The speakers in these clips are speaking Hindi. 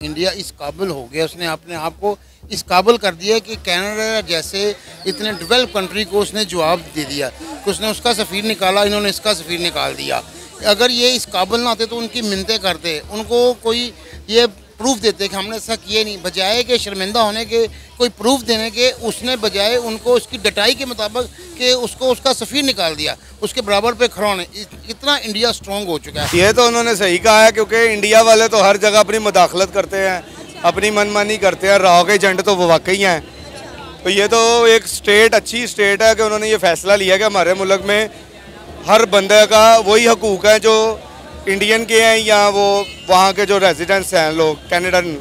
इंडिया इस काबिल हो गया, उसने अपने आप को इस काबिल कर दिया कि कनाडा जैसे इतने डेवलप कंट्री को उसने जवाब दे दिया कि उसने उसका सफ़ीर निकाला, इन्होंने इसका सफ़ीर निकाल दिया। अगर ये इस काबिल ना आते तो उनकी मिन्नतें करते, उनको कोई ये प्रूफ देते कि हमने ऐसा किए नहीं, बजाय कि शर्मिंदा होने के कोई प्रूफ देने के उसने बजाय उनको उसकी डटाई के मुताबिक कि उसको उसका सफ़ीर निकाल दिया, उसके बराबर पे खड़ा होने। इतना इंडिया स्ट्रॉन्ग हो चुका है। ये तो उन्होंने सही कहा है, क्योंकि इंडिया वाले तो हर जगह अपनी मुदाखलत करते हैं, अपनी मनमानी करते हैं। राह के एजेंट तो वो वाकई हैं। तो ये तो एक स्टेट, अच्छी स्टेट है कि उन्होंने ये फैसला लिया कि हमारे मुल्क में हर बंदे का वही हकूक़ है जो इंडियन के हैं या वो वहाँ के जो रेजिडेंट्स हैं लोग कैनेडन।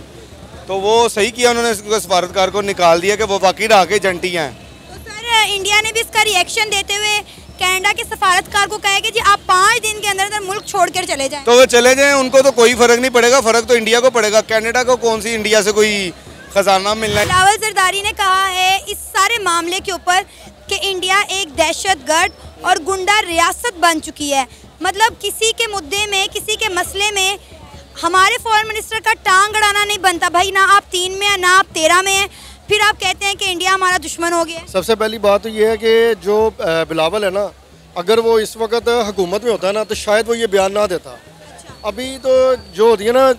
तो वो सही किया उन्होंने सफारतकार को निकाल दिया कि वो वाकई राह के एजेंट ही हैं। तो सर इंडिया ने भी इसका रिएक्शन देते हुए कनाडा के सफारतकार को कहा कि जी आप 5 दिन के अंदर अंदर मुल्क छोड़कर चले जाएं। तो वो चले जाएं, उनको तो कोई फ़र्क नहीं पड़ेगा, फ़र्क तो इंडिया को पड़ेगा। कनाडा को कौन सी इंडिया से कोई खजाना मिलना है। बिलावल जरदारी ने कहा है इस सारे मामले के ऊपर कि इंडिया एक दहशतगर्द और गुंडा रियासत बन चुकी है। मतलब किसी के मुद्दे में, किसी के मसले में हमारे फॉरेन मिनिस्टर का टांग अड़ाना नहीं बनता। भाई ना आप 3 में हैं, ना आप 13 में हैं, फिर आप कहते हैं कि इंडिया हमारा दुश्मन हो गया। सबसे पहली बात तो ये है कि जो बिलावल है ना, अगर वो इस वक्त हुकूमत में होता है ना तो शायद वो ये बयान ना देता। अभी तो जो होती है ना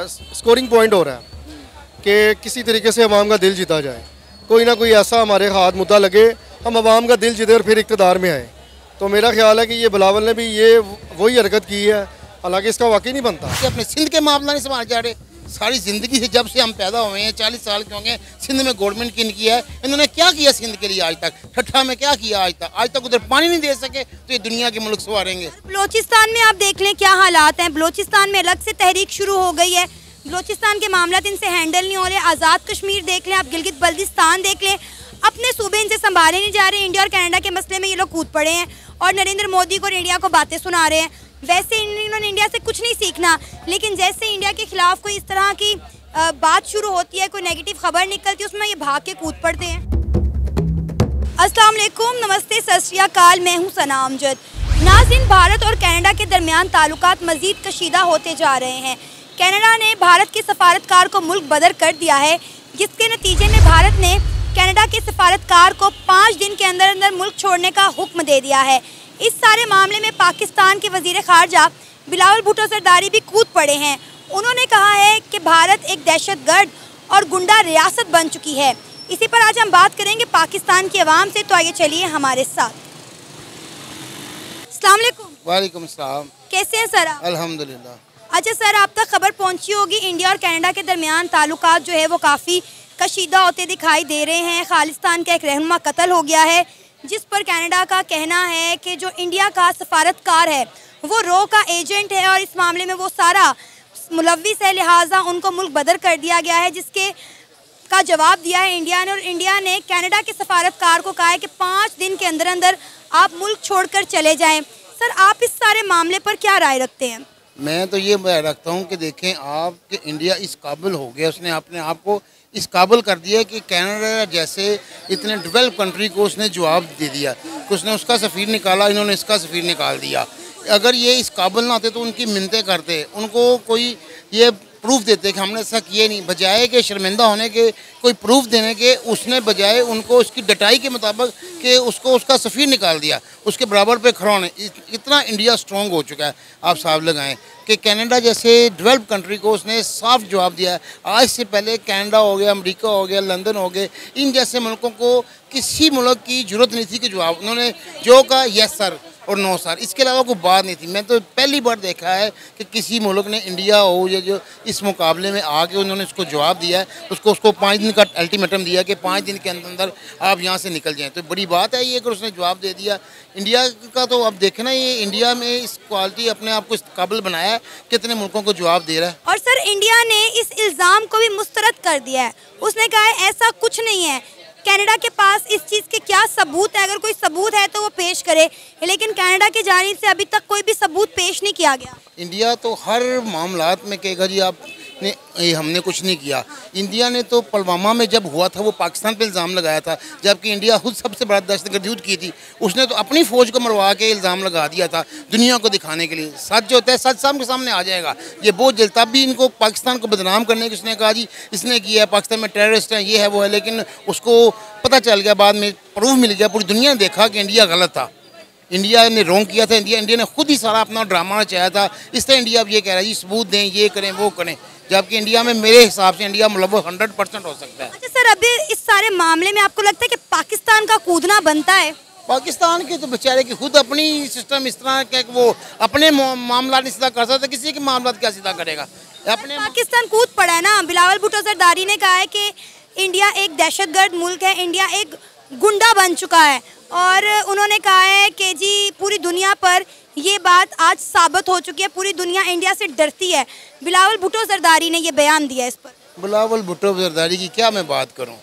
स्कोरिंग पॉइंट हो रहा है कि किसी तरीके से अवाम का दिल जीता जाए, कोई ना कोई ऐसा हमारे हाथ मुद्दा लगे, हम अवाम का दिल जीते और फिर इक़्तिदार में आए। तो मेरा ख्याल है कि ये बिलावल ने भी ये वही हरकत की है, हालांकि इसका वाकई नहीं बनता। कि अपने सिंध के मामला नहीं संभाल जा रहे। सारी ज़िंदगी से जब से हम पैदा हुए हैं, 40 साल के होंगे, सिंध में गवर्नमेंट किन किया है, इन्होंने क्या किया सिंध के लिए आज तक? ठट्ठा में क्या किया आज तक उधर पानी नहीं दे सके, तो ये दुनिया के मुल्क संवारेंगे। बलोचिस्तान में आप देख लें क्या हालात हैं। बलोचिस्तान में अलग से तहरीक शुरू हो गई है। बलोचिस्तान के मामला इनसे हैंडल नहीं हो रहे। आज़ाद कश्मीर देख लें, आप गिलगित बल्तिस्तान देख लें, अपने सूबे इनसे संभाले नहीं जा रहे। इंडिया और कनाडा के मसले में ये लोग कूद पड़े हैं और नरेंद्र मोदी को और इंडिया को बातें सुना रहे हैं। वैसे इन्होंने इंडिया से कुछ नहीं सीखना, लेकिन जैसे इंडिया के खिलाफ कोई इस तरह की बात शुरू होती है, कोई नेगेटिव खबर निकलती है, उसमें ये भाग के कूद पड़ते हैं। अस्सलाम वालेकुम, नमस्ते, सत श्री अकाल, मैं हूँ सना अमजद। नाज़रीन, भारत और कनाडा के दरमियान ताल्लुकात मज़ीद कशीदा होते जा रहे हैं। कनाडा ने भारत के सफारतकार को मुल्क बदर कर दिया है, जिसके नतीजे में भारत ने कनाडा के सफारतकार को 5 दिन के अंदर अंदर मुल्क छोड़ने का हुक्म दे दिया है। इस सारे मामले में पाकिस्तान के वज़ीर ख़ारजा बिलावल भुट्टो जरदारी भी कूद पड़े हैं। उन्होंने कहा है कि भारत एक दहशतगर्द और गुंडा रियासत बन चुकी है। इसी पर आज हम बात करेंगे पाकिस्तान की आवाम से, तो आइए चलिए हमारे साथ। अस्सलाम वालेकुम। वालेकुम सलाम। कैसे हैं सर आप? अल्हम्दुलिल्लाह। अच्छा सर, आप तक खबर पहुंची होगी, इंडिया और कनाडा के दरमियान ताल्लुकात जो है वो काफ़ी कशीदा होते दिखाई दे रहे हैं। खालिस्तान का एक रहनुमा कत्ल हो गया है, जिस पर कनाडा का कहना है कि जो इंडिया का सफारतकार है वो रो का एजेंट है और इस मामले में वो सारा मुलव्विस है, लिहाजा उनको मुल्क बदर कर दिया गया है, जिसके का जवाब दिया है इंडिया ने। और इंडिया ने कनाडा के सफारतकार को कहा है कि 5 दिन के अंदर अंदर आप मुल्क छोड़कर चले जाएं। सर, आप इस सारे मामले पर क्या राय रखते हैं? मैं तो ये रखता हूँ कि देखें आप कि इंडिया इस काबिल हो गया, उसने अपने आप को इस काबिल कर दिया कि कनाडा जैसे इतने डेवलप कंट्री को उसने जवाब दे दिया कि उसने उसका सफ़ीर निकाला, इन्होंने इसका सफ़ीर निकाल दिया। अगर ये इस काबिल ना आते तो उनकी मिन्नतें करते, उनको कोई ये प्रूफ देते कि हमने ऐसा किए नहीं, बजाय कि शर्मिंदा होने के कोई प्रूफ देने के उसने बजाय उनको उसकी डटाई के मुताबिक कि उसको उसका सफ़ीर निकाल दिया, उसके बराबर पे खड़ा होने। इतना इंडिया स्ट्रॉन्ग हो चुका है। आप साहब लगाएं कि कनाडा जैसे डेवलप कंट्री को उसने साफ जवाब दिया है। आज से पहले कनाडा हो गया, अमेरिका हो गया, लंदन हो गए, इन जैसे मुल्कों को किसी मुल्क की ज़रूरत नहीं थी कि जवाब उन्होंने जो कहा यस सर और नो सर, इसके अलावा कोई बात नहीं थी। मैं तो पहली बार देखा है कि किसी मुल्क ने इंडिया हो या जो इस मुकाबले में आके उन्होंने उसको जवाब दिया है, उसको 5 दिन का अल्टीमेटम दिया कि 5 दिन के अंदर आप यहाँ से निकल जाएं। तो बड़ी बात है ये कि उसने जवाब दे दिया। इंडिया का तो अब देखना, ये इंडिया में इस क्वालिटी अपने आप को इस काबिल बनाया है, कितने मुल्कों को जवाब दे रहा है। और सर, इंडिया ने इस इल्ज़ाम को भी मुस्तरद कर दिया है। उसने कहा है ऐसा कुछ नहीं है। कनाडा के पास इस चीज़ के क्या सबूत है? अगर कोई सबूत है तो वो पेश करे, लेकिन कनाडा की जानिब से अभी तक कोई भी सबूत पेश नहीं किया गया। इंडिया तो हर मामलात में कहेगा जी आप ये हमने कुछ नहीं किया। इंडिया ने तो पुलवामा में जब हुआ था वो पाकिस्तान पे इल्ज़ाम लगाया था, जबकि इंडिया खुद सबसे बड़ा दहशतगर्द युद्ध की थी। उसने तो अपनी फ़ौज को मरवा के इल्ज़ाम लगा दिया था दुनिया को दिखाने के लिए। सच जो होता है सच सामने सामने आ जाएगा। ये बहुत जल्द तब भी इनको पाकिस्तान को बदनाम करने की उसने कहा जी इसने किया है, पाकिस्तान में टेररिस्ट है, ये है वो है, लेकिन उसको पता चल गया, बाद में प्रूफ मिल गया, पूरी दुनिया ने देखा कि इंडिया गलत था, इंडिया ने रोंग किया था। इंडिया ने खुद ही सारा अपना ड्रामा रचाया था। इस तरह इंडिया अब ये कह रहा है जी सबूत दें, ये करें वो करें, जबकि इंडिया में मेरे हिसाब से इंडिया मुलव्वस 100% हो सकता है। अच्छा सर, अभी इस सारे मामले में आपको लगता है कि पाकिस्तान का कूदना बनता है? पाकिस्तान के तो बेचारे की खुद अपनी सिस्टम इस तरह का कि वो अपने मामला नहीं सीधा कर सकता, किसी के मामला क्या सीधा करेगा? अपने पाकिस्तान कूद पड़ा है ना। बिलावल भुट्टो जरदारी ने कहा है कि इंडिया एक दहशतगर्द मुल्क है, इंडिया एक गुंडा बन चुका है, और उन्होंने कहा है कि जी पूरी दुनिया पर ये बात आज साबित हो चुकी है, पूरी दुनिया इंडिया से डरती है। बिलावल भुट्टो जरदारी ने ये बयान दिया इस पर। बिलावल भुट्टो जरदारी की क्या मैं बात करूं,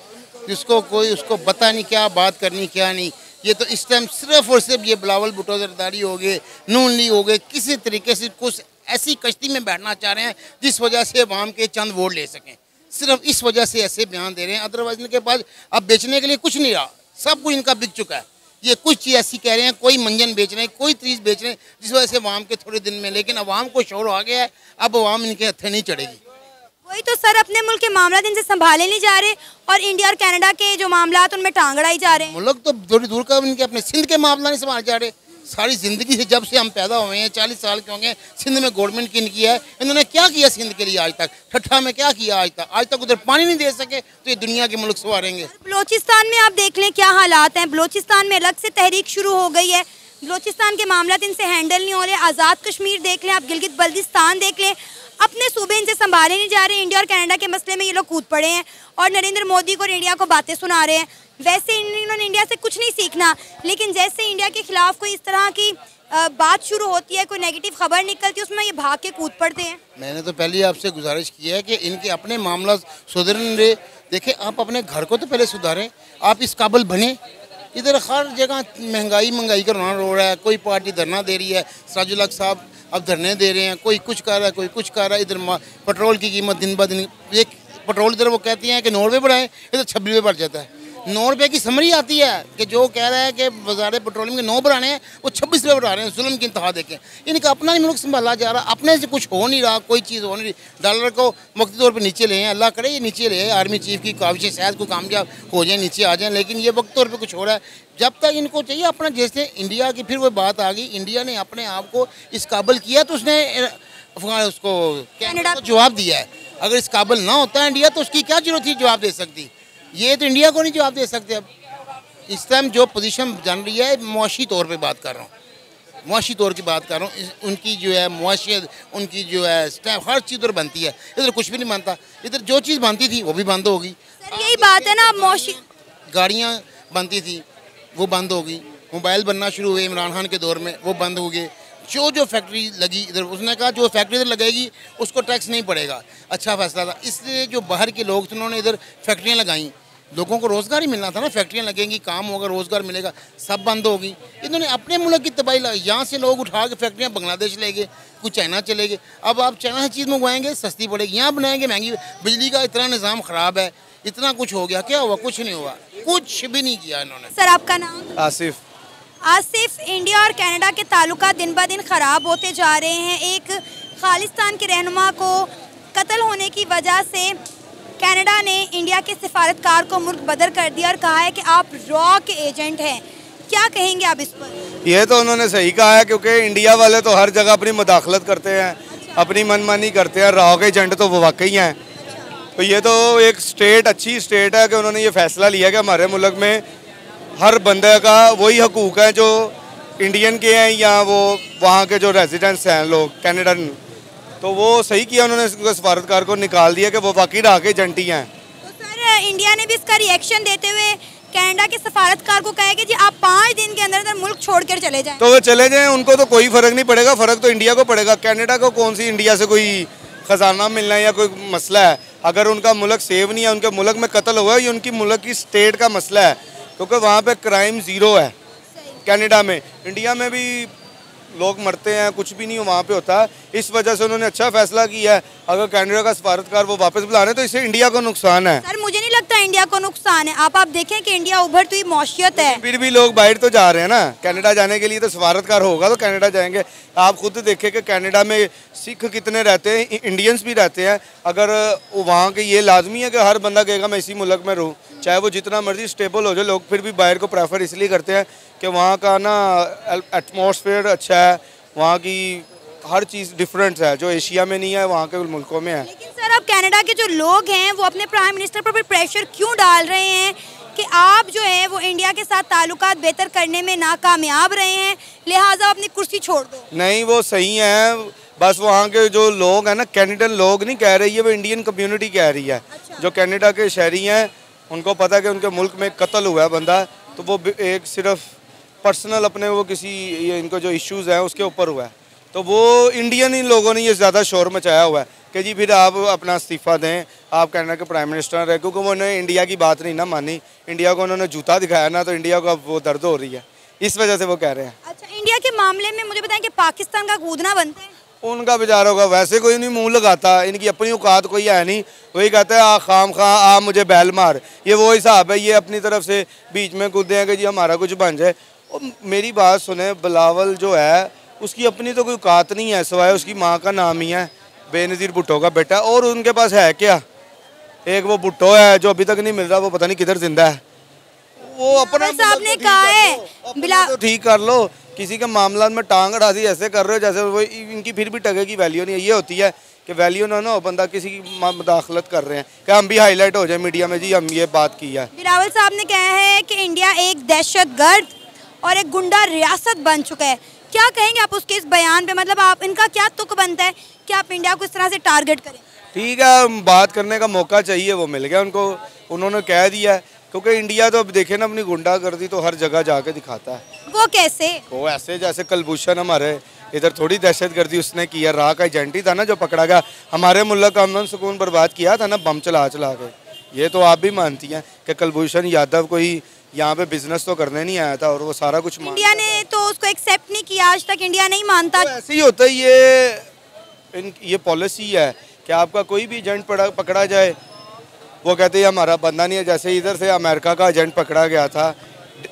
जिसको कोई उसको पता नहीं क्या बात करनी क्या नहीं। ये तो इस टाइम सिर्फ और सिर्फ ये बिलावल भुट्टो जरदारी हो गए, नून लीग हो गए, किसी तरीके से कुछ ऐसी कश्ती में बैठना चाह रहे हैं जिस वजह से अवाम के चंद वोट ले सकें। सिर्फ इस वजह से ऐसे बयान दे रहे हैं, अदरवाइज इनके पास अब बेचने के लिए कुछ नहीं रहा, सब कुछ इनका बिक चुका है। ये कुछ चीज़ ऐसी कह रहे हैं, कोई मंजन बेच रहे हैं, कोई चीज़ बेच रहे हैं जिस वजह से अवाम के थोड़े दिन में, लेकिन अवाम को शोर आ गया है, अब अवाम इनके हथे नहीं चढ़ेगी। वही तो सर, अपने मुल्क के मामला इनसे संभाले नहीं जा रहे, और इंडिया और कनाडा के जो मामला उनमें टांग अड़ाई जा रहे हैं। मुल्क तो थोड़ी दूर का इनके अपने सिंध के मामला नहीं संभाले जा रहे। सारी ज़िंदगी से जब से हम पैदा हुए हैं 40 साल के होंगे, सिंध में गवर्नमेंट की है, इन्होंने क्या किया सिंध के लिए आज तक? ठट्ठा में क्या किया आज तक उधर पानी नहीं दे सके, तो ये दुनिया के मुल्क संवारेंगे। बलोचिस्तान में आप देख लें क्या हालात हैं। बलोचिस्तान में अलग से तहरीक शुरू हो गई है, बलोचिस्तान के मामला इनसे हैंडल नहीं हो रहे। आज़ाद कश्मीर देख लें आप, गिलगित बल्दिस्तान देख लें, अपने सूबे इनसे संभाले नहीं जा रहे। इंडिया और कनाडा के मसले में ये लोग कूद पड़े हैं और नरेंद्र मोदी को और इंडिया को बातें सुना रहे हैं। वैसे इन्होंने इंडिया से कुछ नहीं सीखना, लेकिन जैसे इंडिया के खिलाफ कोई इस तरह की बात शुरू होती है, कोई नेगेटिव खबर निकलती है, उसमें ये भाग के कूद पड़ते हैं। मैंने तो पहले आपसे गुजारिश की है कि इनके अपने मामला सुधरने रहे। देखें, आप अपने घर को तो पहले सुधारें, आप इस काबिल बने। इधर हर जगह महंगाई का रोना रो रहा है, कोई पार्टी धरना दे रही है, सराजुल हक साहब अब धरने दे रहे हैं, कोई कुछ कर रहा है, कोई कुछ कर रहा है। इधर पेट्रोल की कीमत दिन ब दिन, एक पेट्रोल इधर वो कहती हैं कि 9 रुपये बढ़ाएं, इधर 26 रुपये बढ़ जाता है। 9 रुपये की समरी आती है कि जो कह रहा है कि वज़ारे पेट्रोलियम के 9 बढ़ाने हैं, वो 26 रुपये बढ़ा रहे हैं। जुल्म की इंतहा देखें, इनका अपना नहीं मुल्क संभाला जा रहा, अपने से कुछ हो नहीं रहा, कोई चीज़ हो नहीं रही। डॉलर को वक्ती तौर पर नीचे ले हैं, अल्लाह करे ये नीचे ले, आर्मी चीफ की काविशें शायद को कामयाब हो जाए, नीचे आ जाए, लेकिन ये वक्त तौर पर कुछ हो रहा है। जब तक इनको चाहिए अपना, जैसे इंडिया की फिर वो बात आ गई, इंडिया ने अपने आप को इस काबिल किया तो उसने उसको कनाडा को जवाब दिया है। अगर इस काबिल ना होता इंडिया तो उसकी क्या जरूरत थी जवाब दे सकती? ये तो इंडिया को नहीं जवाब दे सकते। अब इस टाइम जो पोजीशन जान रही है, मुआशी तौर पे बात कर रहा हूँ, मुआशी तौर की बात कर रहा हूँ। उनकी जो है मुआशियत, उनकी जो है स्टैम्प, हर चीज़ उधर बनती है, इधर कुछ भी नहीं बनता। इधर जो चीज़ बनती थी वो भी बंद होगी। यही बात है ना, मुआशी गाड़ियाँ बनती थी वो बंद होगी, मोबाइल बनना शुरू हुए इमरान खान के दौर में, वो बंद हो गए। जो फैक्ट्री लगी इधर, उसने कहा जो फैक्ट्री इधर लगेगी उसको टैक्स नहीं पड़ेगा। अच्छा फैसला था, इसलिए जो बाहर के लोग थे उन्होंने इधर फैक्ट्रियाँ लगाई, लोगों को रोज़गार ही मिलना था ना। फैक्ट्रियाँ लगेंगी, काम होगा, रोज़गार मिलेगा, सब बंद होगी। इन्होंने अपने मुल्क की तबाही लाई। यहाँ से लोग उठा के फैक्ट्रियाँ बांग्लादेश ले गए, कुछ चाइना चले गए। अब आप चाइना से चीज़ मंगवाएंगे सस्ती पड़ेगी, यहाँ बनाएंगे महंगी। बिजली का इतना निज़ाम ख़राब है, इतना कुछ हो गया, क्या हुआ? कुछ नहीं हुआ, कुछ भी नहीं किया इन्होंने। सर आपका नाम? आसिफ। आसिफ, इंडिया और कनाडा के ताल्लुकात दिन ब दिन ख़राब होते जा रहे हैं। एक खालिस्तान के रहनुमा को कत्ल होने की वजह से कनाडा ने इंडिया के सिफारतकार को मुल्क बदर कर दिया और कहा है कि आप रॉ के एजेंट हैं। क्या कहेंगे आप इस पर? ये तो उन्होंने सही कहा है, क्योंकि इंडिया वाले तो हर जगह अपनी मुदाखलत करते हैं, अपनी मनमानी करते हैं। रॉ के एजेंट तो वो वाकई हैं। तो ये तो एक स्टेट, अच्छी स्टेट है कि उन्होंने ये फैसला लिया कि हमारे मुल्क में हर बंदे का वही हकूक़ है जो इंडियन के हैं या वो वहाँ के जो रेजिडेंट्स हैं लोग कैनेडन। तो वो सही किया उन्होंने, सफारतकार को निकाल दिया कि वो वाकई रॉ के एजेंट ही हैं। तो सर इंडिया ने भी इसका रिएक्शन देते हुए कनाडा के सफारतकार को कहा कि जी आप 5 दिन के अंदर मुल्क छोड़कर चले जाएं। तो वो चले जाएं, उनको तो कोई फ़र्क नहीं पड़ेगा, फ़र्क तो इंडिया को पड़ेगा। कनाडा को कौन सी इंडिया से कोई ख़जाना मिलना है या कोई मसला है? अगर उनका मुल्क सेव नहीं है, उनके मुल्क में कत्ल हुआ, ये उनकी मुल्क की स्टेट का मसला है, क्योंकि वहाँ पे क्राइम ज़ीरो है कनाडा में। इंडिया में भी लोग मरते हैं, कुछ भी नहीं वहाँ पे होता है। इस वजह से उन्होंने अच्छा फैसला किया है। अगर कनाडा का सफारतकार वो वापस बुला रहे हैं तो इससे इंडिया को नुकसान है। सर मुझे नहीं लगता इंडिया को नुकसान है। आप देखें कि इंडिया उभरती हुई मौशियत है, फिर भी लोग बाहर तो जा रहे हैं ना। कनाडा जाने के लिए तो सफारतकार होगा तो कनाडा जाएंगे। आप खुद देखें कि कनाडा में सिख कितने रहते हैं, इंडियंस भी रहते हैं। अगर वहाँ के ये लाजमी है कि हर बंदा कहेगा मैं इसी मुल्क में रहूँ, चाहे वो जितना मर्जी स्टेबल हो जाए, लोग फिर भी बाहर को प्रेफर इसलिए करते हैं कि वहाँ का ना एटमॉस्फेयर अच्छा है, वहाँ की हर चीज़ डिफरेंट है जो एशिया में नहीं है, वहाँ के मुल्कों में है। लेकिन सर अब कनाडा के जो लोग हैं वो अपने प्राइम मिनिस्टर पर भी प्रेशर क्यों डाल रहे हैं कि आप जो है वो इंडिया के साथ ताल्लुकात बेहतर करने में नाकामयाब रहे हैं, लिहाजा अपनी कुर्सी छोड़ दो? नहीं, वो सही है, बस वहाँ के जो लोग हैं ना, कैनेडियन लोग नहीं कह रही है, वो इंडियन कम्युनिटी कह रही है। अच्छा। जो कनाडा के शहरी हैं उनको पता है कि उनके मुल्क में कत्ल हुआ है बंदा, तो वो एक सिर्फ पर्सनल अपने वो किसी ये इनको जो इश्यूज़ हैं उसके ऊपर हुआ है, तो वो इंडियन इन लोगों ने ये ज़्यादा शोर मचाया हुआ है कि जी फिर आप अपना इस्तीफ़ा दें, आप कनाडा के प्राइम मिनिस्टर रहे, क्योंकि उन्होंने इंडिया की बात नहीं ना मानी। इंडिया को उन्होंने जूता दिखाया ना, तो इंडिया को अब वो दर्द हो रही है, इस वजह से वो कह रहे हैं। अच्छा, इंडिया के मामले में मुझे बताएं कि पाकिस्तान का कूदना बनता है? उनका बेचारों का वैसे कोई नहीं मुंह लगाता, इनकी अपनी औकात कोई है नहीं, वही कहते हैं खाम खा आ मुझे बैल मार, ये वो हिसाब है, ये अपनी तरफ से बीच में कूदे हैं कि जी हमारा कुछ बन जाए। और मेरी बात सुने, बिलावल जो है उसकी अपनी तो कोई औकात नहीं है, सिवाय उसकी माँ का नाम ही है, बेनज़ीर भुट्टो का बेटा, और उनके पास है क्या? एक वो भुट्टो है जो अभी तक नहीं मिल रहा, वो पता नहीं किधर जिंदा है। वो अपना साहब ने कहा है तो ठीक कर लो, किसी के मामला में टांग अड़ासी ऐसे कर रहे हो जैसे वो इनकी फिर भी टगे की वैल्यू नहीं है। ये होती है कि वैल्यू ना हो, बंदा किसी की मुदाखलत कर रहे हैं कि हम भी हाईलाइट हो जाए मीडिया में, जी हम ये बात की है। बिलावल साहब ने कहा है कि इंडिया एक दहशतगर्द और एक गुंडा रियासत बन चुका है, क्या कहेंगे आप उसके इस बयान पे? मतलब आप इनका क्या तुक बनता है कि आप इंडिया को इस तरह से टारगेट करें? ठीक है, बात करने का मौका चाहिए, वो मिल गया उनको, उन्होंने कह दिया, क्योंकि इंडिया तो अब देखे ना अपनी गुंडागर्दी तो हर जगह जाके दिखाता है। वो कैसे? वो ऐसे जैसे कुलभूषण हमारे इधर थोड़ी दहशतगर्दी उसने की है, राह का एजेंट ही था ना जो पकड़ा गया, हमारे मुल्क का अमन सुकून बर्बाद किया था ना बम चला चला के। ये तो आप भी मानती हैं कि कुलभूषण यादव कोई यहाँ पे बिजनेस तो करने नहीं आया था, और वो सारा कुछ इंडिया ने तो उसको एक्सेप्ट नहीं किया, आज तक इंडिया नहीं मानता। तो ऐसे ही होता है, ये पॉलिसी है कि आपका कोई भी एजेंट पकड़ा जाए, वो कहते हैं हमारा बंदा नहीं है। जैसे इधर से अमेरिका का एजेंट पकड़ा गया था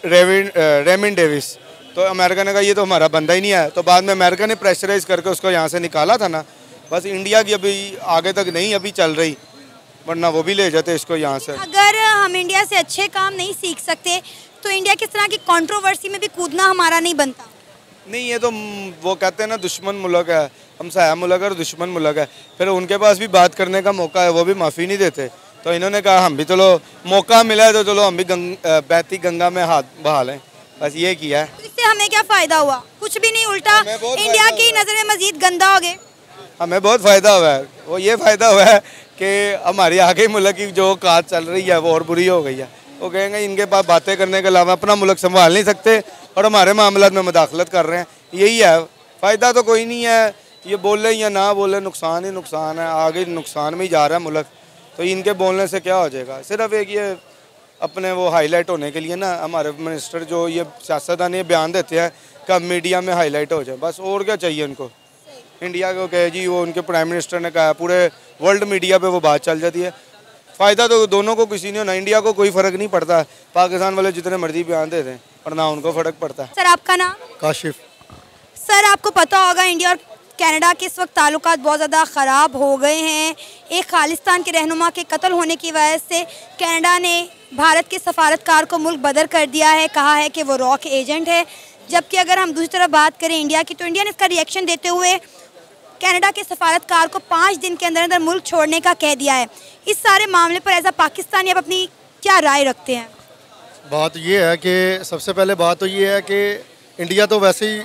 रेमिन डेविस, तो अमेरिका ने कहा ये तो हमारा बंदा ही नहीं है, तो बाद में अमेरिका ने प्रेशराइज करके उसको यहाँ से निकाला था ना। बस इंडिया की अभी आगे तक नहीं अभी चल रही, वरना वो भी ले जाते इसको यहाँ से। अगर हम इंडिया से अच्छे काम नहीं सीख सकते तो इंडिया किस तरह की कंट्रोवर्सी में भी कूदना हमारा नहीं बनता? नहीं, ये तो वो कहते हैं ना दुश्मन मुल्क है, हम साया मुल्क है और दुश्मन मुल्क है, फिर उनके पास भी बात करने का मौका है, वो भी माफ़ी नहीं देते। तो इन्होंने कहा हम भी चलो मौका मिला है तो चलो हम भी बहती गंगा में हाथ बहा लें, बस ये किया है। तो इससे हमें क्या फ़ायदा हुआ? कुछ भी नहीं, उल्टा इंडिया की नज़र में मजीद गंदा हो गए। हमें बहुत फ़ायदा हुआ है, वो ये फ़ायदा हुआ है कि हमारी आगे मुल्क की जो औकात चल रही है वो और बुरी हो गई है। वो कहेंगे इनके पास बातें करने के अलावा अपना मुल्क संभाल नहीं सकते और हमारे मामला में मुदाखलत कर रहे हैं, यही है। फ़ायदा तो कोई नहीं है, ये बोले या ना बोले नुकसान ही नुकसान है, आगे नुकसान में ही जा रहा है मुल्क, तो इनके बोलने से क्या हो जाएगा? सिर्फ एक ये अपने वो हाईलाइट होने के लिए ना हमारे मिनिस्टर जो ये सियासतदान ये बयान देते हैं कि अब मीडिया में हाईलाइट हो जाए, बस और क्या चाहिए उनको। इंडिया को कहे जी वो उनके प्राइम मिनिस्टर ने कहा, पूरे वर्ल्ड मीडिया पे वो बात चल जाती है। फ़ायदा तो दोनों को किसी नहीं होना, इंडिया को कोई फ़र्क नहीं पड़ता, पाकिस्तान वाले जितने मर्जी बयान देते हैं और ना उनको फ़र्क पड़ता है। सर आपका नाम? काशिफ। सर आपको पता होगा इंडिया और कनाडा के इस वक्त ताल्लुकात बहुत ज़्यादा ख़राब हो गए हैं। एक खालिस्तान के रहनुमा के कत्ल होने की वजह से कनाडा ने भारत के सफारतकार को मुल्क बदर कर दिया है, कहा है कि वो रॉक एजेंट है। जबकि अगर हम दूसरी तरफ बात करें इंडिया की, तो इंडिया ने इसका रिएक्शन देते हुए कनाडा के सफारतकार को 5 दिन के अंदर अंदर मुल्क छोड़ने का कह दिया है। इस सारे मामले पर एज अ पाकिस्तानी आप अपनी क्या राय रखते हैं? बात ये है कि सबसे पहले बात तो ये है कि इंडिया तो वैसे ही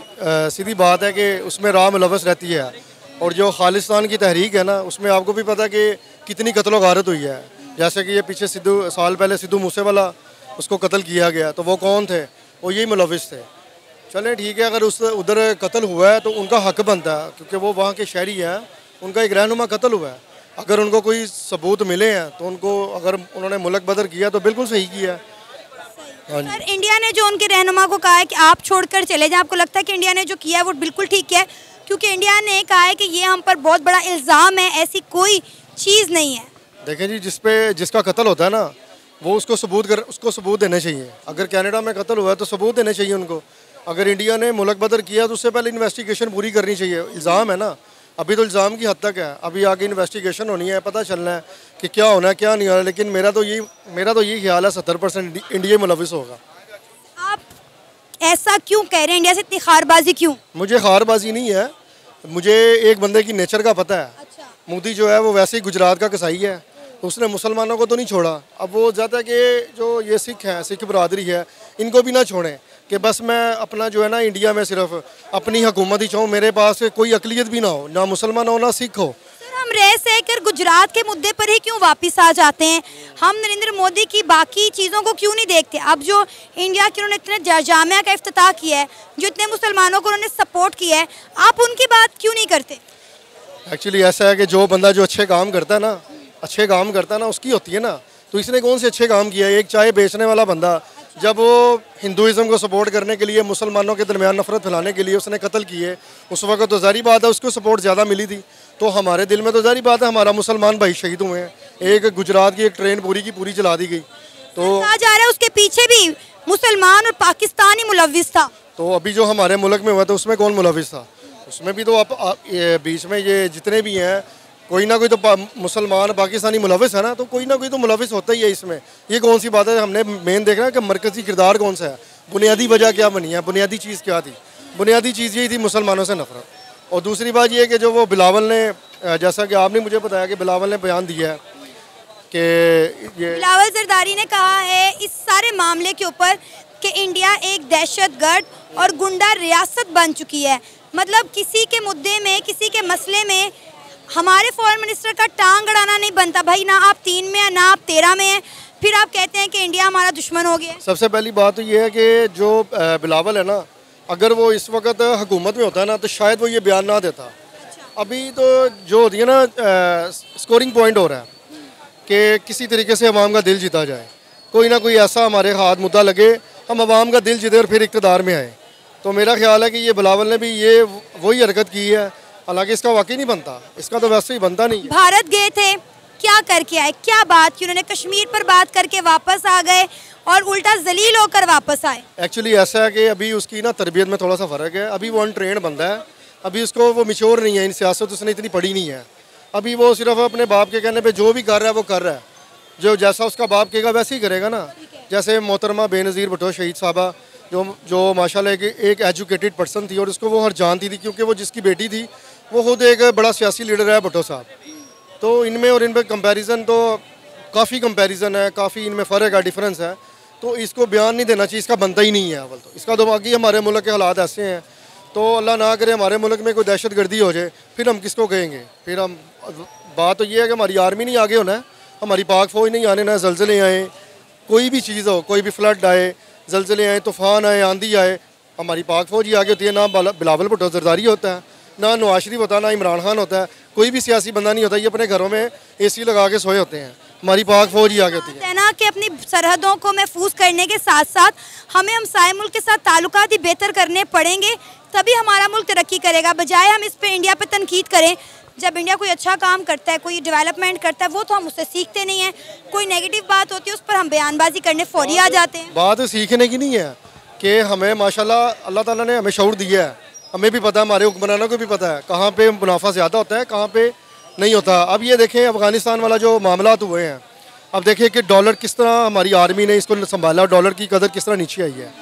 सीधी बात है कि उसमें राह मुलव्वस रहती है, और जो खालिस्तान की तहरीक है ना उसमें आपको भी पता है कि कितनी कत्ल गारत हुई है। जैसे कि ये पीछे साल पहले सिद्धू मूसेवाला उसको कत्ल किया गया, तो वो कौन थे? वो यही मुलव्वस थे। चले ठीक है, अगर उधर कत्ल हुआ है तो उनका हक बनता है, क्योंकि वो वहाँ के शहरी हैं, उनका एक रहनुमा कत्ल हुआ है। अगर उनको कोई सबूत मिले हैं तो उनको, अगर उन्होंने मुल्क बदर किया तो बिल्कुल सही किया है। सर इंडिया ने जो उनके रहनुमा को कहा है कि आप छोड़कर चले जाएं, आपको लगता है कि इंडिया ने जो किया है वो बिल्कुल ठीक है? क्योंकि इंडिया ने कहा है कि ये हम पर बहुत बड़ा इल्ज़ाम है, ऐसी कोई चीज़ नहीं है। देखें जी, जिसका कत्ल होता है ना, वो उसको सबूत देने चाहिए। अगर कनाडा में कत्ल हुआ है तो सबूत देने चाहिए उनको। अगर इंडिया ने मुल्क बदर किया तो उससे पहले इन्वेस्टिगेशन पूरी करनी चाहिए। इल्ज़ाम है ना, अभी तो इल्ज़ाम की हद तक है, अभी आगे इन्वेस्टिगेशन होनी है, पता चलना है कि क्या होना है क्या नहीं होना। लेकिन मेरा तो यही ख्याल है 70% इंडिया मुलविस होगा। आप ऐसा क्यों कह रहे हैं? इंडिया से इतनी खारबाजी क्यों? मुझे खारबाजी नहीं है, मुझे एक बंदे की नेचर का पता है। अच्छा। मोदी जो है वो वैसे ही गुजरात का कसाई है, तो उसने मुसलमानों को तो नहीं छोड़ा। अब वो चाहता है कि जो ये सिख हैं, सिख बरदरी है, इनको भी ना छोड़ें कि बस मैं अपना जो है ना इंडिया में सिर्फ अपनी हुकूमत ही चाहूँ, मेरे पास कोई अकलियत भी ना हो, ना मुसलमान हो ना सिख हो। सर हम रह सहकर गुजरात के मुद्दे पर ही क्यों वापस आ जाते हैं? हम नरेंद्र मोदी की बाकी चीज़ों को क्यों नहीं देखते? अब जो इंडिया के उन्होंने इतने जामिया का इफ्तिताह किया है, जो इतने मुसलमानों को उन्होंने सपोर्ट किया है, आप उनकी बात क्यों नहीं करते? एक्चुअली ऐसा है कि जो बंदा जो अच्छे काम करता है ना, उसकी होती है ना। तो इसने कौन से अच्छे काम किया है? एक चाय बेचने वाला बंदा जब वो हिंदुज़म को सपोर्ट करने के लिए, मुसलमानों के दरमियान नफरत फैलाने के लिए उसने कत्ल किए, उस वक्त तो ज़ाहिर बात है उसको सपोर्ट ज़्यादा मिली थी। तो हमारे दिल में तो ज़ाहिर बात है हमारा मुसलमान भाई शहीद हुए हैं। एक गुजरात की एक ट्रेन पूरी की पूरी चला दी गई। तो कहा जा रहा है उसके पीछे भी मुसलमान और पाकिस्तान ही मुलविस था। तो अभी जो हमारे मुल्क में हुआ था उसमें कौन मुलविस था? उसमें भी तो ये बीच में ये जितने भी हैं, कोई ना कोई तो मुसलमान पाकिस्तानी मुलविस है ना, तो कोई ना कोई तो मुलविस होता ही है इसमें। ये कौन सी बात है? हमने मेन देखना है कि मरकज़ी किरदार कौन सा है, बुनियादी वजह क्या बनी है, बुनियादी चीज़ क्या थी। बुनियादी चीज़ यही थी मुसलमानों से नफरत। और दूसरी बात ये है कि जो वो बिलावल ने, जैसा कि आपने मुझे बताया कि बिलावल ने बयान दिया है कि ये बिलावल जरदारी ने कहा है इस सारे मामले के ऊपर कि इंडिया एक दहशतगर्द और गुंडा रियासत बन चुकी है। मतलब किसी के मुद्दे में, किसी के मसले में हमारे फॉरेन मिनिस्टर का टांग अड़ाना नहीं बनता भाई। ना आप 3 में हैं, ना आप 13 में हैं, फिर आप कहते हैं कि इंडिया हमारा दुश्मन हो गया। सबसे पहली बात तो ये है कि जो बिलावल है ना, अगर वो इस वक्त हुकूमत में होता है ना तो शायद वो ये बयान ना देता। अभी तो जो होती है ना, स्कोरिंग पॉइंट हो रहा है कि किसी तरीके से अवाम का दिल जीता जाए, कोई ना कोई ऐसा हमारे हाथ मुद्दा लगे, हम अवाम का दिल जीते और फिर इक़्तिदार में आए। तो मेरा ख्याल है कि ये बिलावल ने भी ये वही हरकत की है, हालांकि इसका वाकई नहीं बनता, इसका तो वैसे ही बनता नहीं है। भारत गए थे, क्या करके आए? क्या बात कि उन्होंने कश्मीर पर बात करके वापस आ गए और उल्टा जलील होकर वापस आए? एक्चुअली ऐसा है कि अभी उसकी ना तरबियत में थोड़ा सा फ़र्क है। अभी वो अनट्रेंड बंदा है, अभी उसको वो मिच्योर नहीं है, इन सियासत उसने इतनी पढ़ी नहीं है। अभी वो सिर्फ अपने बाप के कहने पे जो भी कर रहा है वो कर रहा है, जो जैसा उसका बाप कहेगा वैसे ही करेगा ना। जैसे मोहतरमा बेनज़ीर भुट्टो शहीद साहबा जो माशाल्लाह एक एजुकेटेड पर्सन थी और उसको वो हर जानती थी, क्योंकि वो जिसकी बेटी थी वो खुद एक बड़ा सियासी लीडर है भुट्टो साहब। तो इनमें और इनमें कंपैरिजन तो काफ़ी कंपैरिजन है, काफ़ी इनमें फ़र्क है, डिफरेंस है। तो इसको बयान नहीं देना चाहिए, इसका बनता ही नहीं है। अव्वल तो इसका तो बाकी हमारे मुल्क के हालात ऐसे हैं, तो अल्लाह ना करे हमारे मुल्क में कोई दहशत गर्दी हो जाए, फिर हम किसको कहेंगे? फिर हम बात तो ये है कि हमारी आर्मी नहीं आगे होना है, हमारी पाक फौज नहीं आने ना, जल्जले आए, कोई भी चीज़ हो, कोई भी फ्लड आए, जल्जले आए, तूफ़ान आए, आंधी आए, हमारी पाक फौज ही आगे होती है। ना बिलावल भुट्टो जरदारी होता है, ना नवाज शरीफ होता है, ना इमरान खान होता है, कोई भी सियासी बंदा नहीं होता। ये अपने घरों में AC लगा के सोए होते हैं, हमारी पाक फौज ही आगे होती है। ना कि अपनी सरहदों को महफूज करने के साथ साथ हमें हमसाए मुल्क के साथ ताल्लुकात ही बेहतर करने पड़ेंगे, तभी हमारा मुल्क तरक्की करेगा। बजाय हम इस पे इंडिया पे तनकीद करें, जब इंडिया कोई अच्छा काम करता है, कोई डेवलपमेंट करता है, वो तो हम उससे सीखते नहीं हैं। कोई नेगेटिव बात होती है उस पर हम बयानबाजी करने फौरी आ जाते हैं। बात सीखने की नहीं है कि हमें माशाल्लाह अल्लाह ताला ने हमें शऊर दिया है, हमें भी पता है, हमारे हुक्मरानों को भी पता है कहाँ पे मुनाफा ज़्यादा होता है, कहाँ पे नहीं होता। अब ये देखें अफ़गानिस्तान वाला जो मामला हुए हैं, अब देखिए कि डॉलर किस तरह हमारी आर्मी ने इसको संभाला, डॉलर की कदर किस तरह नीचे आई है।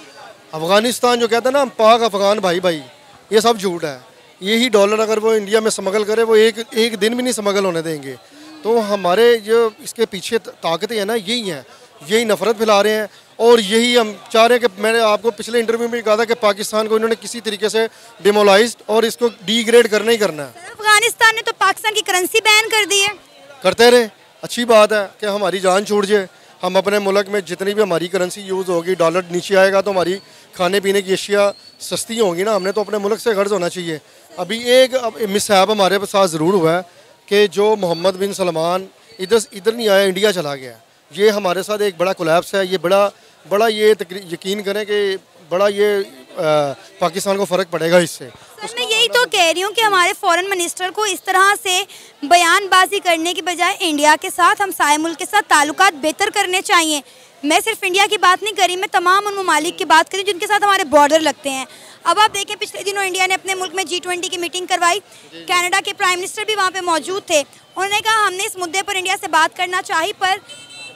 अफ़गानिस्तान जो कहते हैं ना पाक अफ़गान भाई भाई, ये सब झूठ है। यही डॉलर अगर वो इंडिया में स्मगल करे, वो एक दिन भी नहीं स्मगल होने देंगे। तो हमारे जो इसके पीछे ताकतें हैं ना, यही हैं, यही नफरत फैला रहे हैं। और यही हम चाह रहे हैं कि मैंने आपको पिछले इंटरव्यू में कहा था कि पाकिस्तान को इन्होंने किसी तरीके से डिमोलाइज्ड और इसको डिग्रेड करना ही करना है। अफगानिस्तान ने तो पाकिस्तान की करेंसी बैन कर दी है। करते रहे, अच्छी बात है कि हमारी जान छूट जाए। हम अपने मुल्क में जितनी भी हमारी करेंसी यूज़ होगी, डॉलर नीचे आएगा तो हमारी खाने पीने की अशिया सस्ती होंगी ना। हमने तो अपने मुल्क से गर्ज होना चाहिए। अभी एक मिसहैप हमारे साथ ज़रूर हुआ है कि जो मोहम्मद बिन सलमान इधर नहीं आया, इंडिया चला गया। ये हमारे साथ एक बड़ा कोलैप्स है, ये बड़ा बड़ा ये यकीन करें कि बड़ा ये पाकिस्तान को फ़र्क पड़ेगा इससे। सर मैं यही तो कह रही हूँ कि हमारे फॉरेन मिनिस्टर को इस तरह से बयानबाजी करने की बजाय इंडिया के साथ, हमसाये मुल्क के साथ ताल्लुकात बेहतर करने चाहिए। मैं सिर्फ इंडिया की बात नहीं करी, मैं तमाम उन ममालिक की बात करी जिनके साथ हमारे बॉर्डर लगते हैं। अब आप देखें पिछले दिनों इंडिया ने अपने मुल्क में G20 की मीटिंग करवाई, कनाडा के प्राइम मिनिस्टर भी वहाँ पे मौजूद थे। उन्होंने कहा हमने इस मुद्दे पर इंडिया से बात करना चाही पर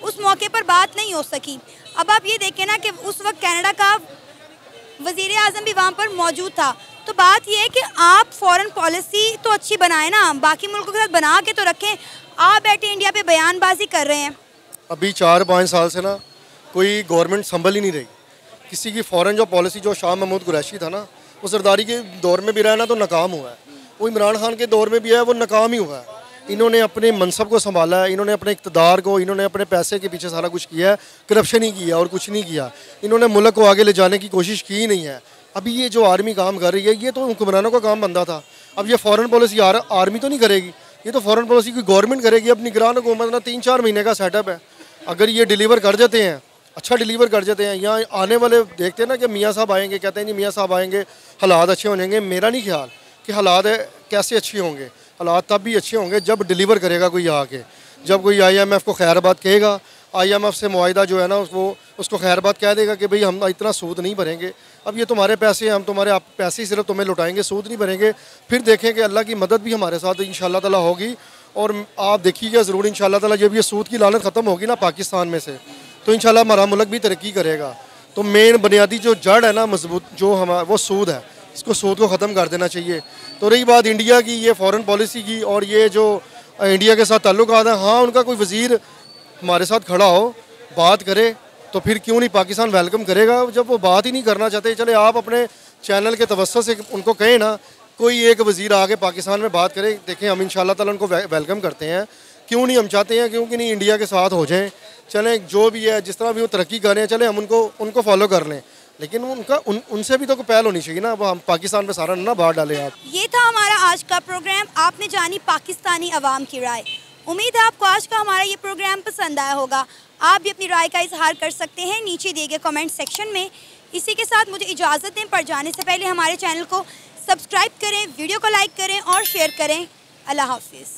उस मौके पर बात नहीं हो सकी। अब आप ये देखें ना कि उस वक्त कनाडा का वज़ीर आज़म भी वहाँ पर मौजूद था। तो बात यह है कि आप फॉरेन पॉलिसी तो अच्छी बनाएं ना, बाकी मुल्कों के साथ बना के तो रखें। आप बैठे इंडिया पे बयानबाजी कर रहे हैं। अभी 4-5 साल से ना कोई गवर्नमेंट संभल ही नहीं रही। किसी की फ़ॉरेन जो पॉलिसी, जो शाह महमूद कुरैशी था ना, वो सरदारी के दौर में भी रहा ना तो नाकाम हुआ है, वो इमरान खान के दौर में भी है, वो नाकाम ही हुआ है। इन्होंने अपने मनसब को संभाला है, इन्होंने अपने इक़्तिदार को, इन्होंने अपने पैसे के पीछे सारा कुछ किया है, करप्शन ही किया और कुछ नहीं किया। इन्होंने मुल्क को आगे ले जाने की कोशिश की ही नहीं है। अभी ये जो आर्मी काम कर रही है, ये तो हुक्मरानों का काम बनता था। अब ये फ़ॉरेन पॉलिसी आर्मी तो नहीं करेगी, ये तो फ़ॉरेन पॉलिसी की गवर्नमेंट करेगी। अब निगरान हुकूमत ना 3-4 महीने का सेटअप है। अगर ये डिलीवर कर जाते हैं, अच्छा डिलीवर कर जाते हैं, यहाँ आने वाले देखते हैं ना कि मियाँ साहब आएंगे, कहते हैं जी मियाँ साहब आएंगे हालात अच्छे हो जाएंगे। मेरा नहीं ख्याल कि हालात कैसे अच्छे होंगे। हालात तब भी अच्छे होंगे जब डिलीवर करेगा कोई आके, जब कोई IMF को खैरबाद कहेगा, IMF से मुआहिदा जो है ना वो उसको खैरबाद कह देगा कि भाई हम इतना सूद नहीं भरेंगे, अब ये तुम्हारे पैसे हैं, हम तुम्हारे पैसे ही सिर्फ तुम्हें लुटाएंगे, सूद नहीं भरेंगे। फिर देखें कि अल्लाह की मदद भी हमारे साथ इंशाअल्लाह ताला होगी। और आप देखिएगा ज़रूर इंशाअल्लाह ताला जब ये सूद की लानत ख़त्म होगी ना पाकिस्तान में से, तो इंशाअल्लाह हमारा मुल्क भी तरक्की करेगा। तो मेन बुनियादी जो जड़ है ना मजबूत, जो हमारा वो सूद है, इसको सूद को ख़त्म कर देना चाहिए। तो रही बात इंडिया की, ये फ़ॉरेन पॉलिसी की और ये जो इंडिया के साथ ताल्लुकात है, हाँ उनका कोई वज़ीर हमारे साथ खड़ा हो, बात करे, तो फिर क्यों नहीं पाकिस्तान वेलकम करेगा। जब वो बात ही नहीं करना चाहते, चले आप अपने चैनल के तवज्जो से उनको कहें ना, कोई एक वज़ीर आके पाकिस्तान में बात करे, देखें हम इंशाअल्लाह ताला उनको वेलकम करते हैं। क्यों नहीं, हम चाहते हैं क्योंकि नहीं इंडिया के साथ हो जाएं। चलें जो भी है, जिस तरह भी वो तरक्की कर रहे हैं, चले हम उनको फॉलो कर लें, लेकिन उनसे भी तो कोई पहल होनी चाहिए ना। हम पाकिस्तान पे सारा ना बाहर डालें आप। ये था हमारा आज का प्रोग्राम। आपने जानी पाकिस्तानी अवाम की राय। उम्मीद है आपको आज का हमारा ये प्रोग्राम पसंद आया होगा। आप भी अपनी राय का इजहार कर सकते हैं नीचे दिए गए कमेंट सेक्शन में। इसी के साथ मुझे इजाज़त दें, पर जाने से पहले हमारे चैनल को सब्सक्राइब करें, वीडियो को लाइक करें और शेयर करें। अल्लाह हाफिज़।